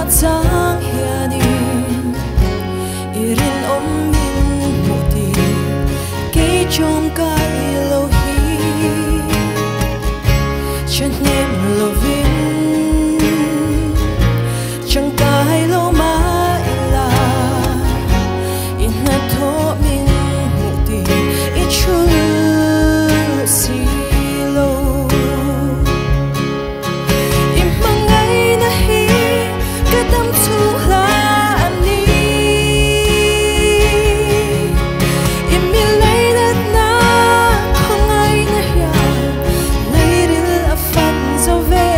Giang hianin irin min moti kay chom kai lo hi chân nem lovin chẳng kai lo ma ila in na tho min moti I chul si lo im mangai na hi kadam tu la ani im mi lai dat na không ai na ya lai ril a fan zo ve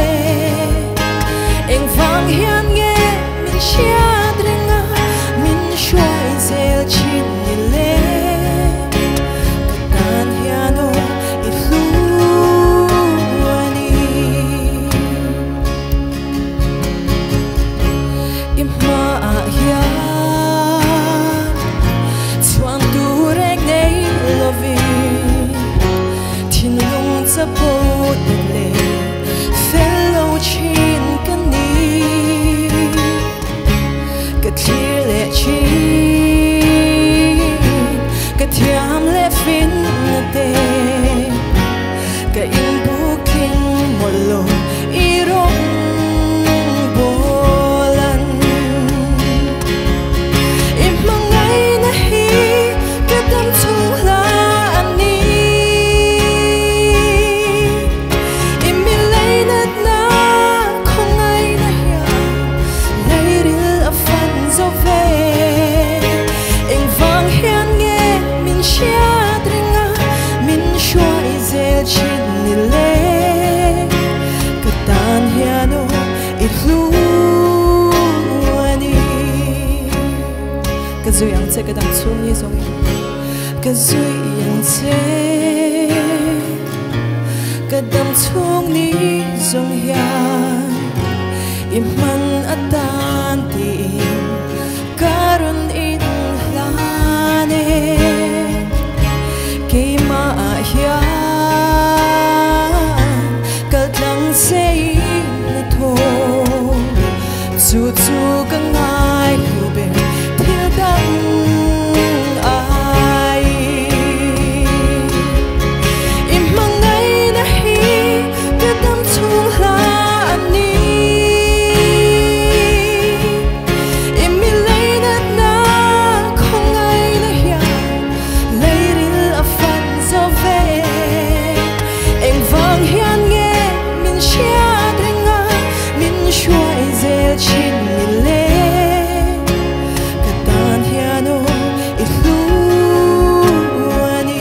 eng vang hian nghe min chia drenga min shwai zel chin ni le katan hiano I lu ani imma hian chuan tu rek nei lovi thin lung chapo le fellow chin kan ni ka thlir le chin ka thiam le fin na te ka in buk thing molo I rong bolan im mangai na hi kadam tu la ani im mi lai nat na không ai na ya lai ril a fan zo ve eng vang hian nghe min chia drenga min shwai zel chin ni le katan hiano I lu ani ka zui ang che kadam chung ni zong ka zui ang che kadam chung ni zong hian im man atan ti karon in lane ke ma hian kadang sei na tho chu chu ka ngai ku be thil dang ai im mangai na hi kadam chung la ani im mi lai nat na không ai na ya lai ril a fan zo ve eng vang hian nghe min chia drenga min shwai zel chin ni le katan hiano I lu ani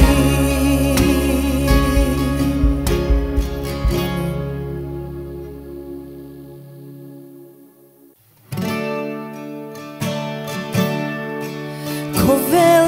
kovel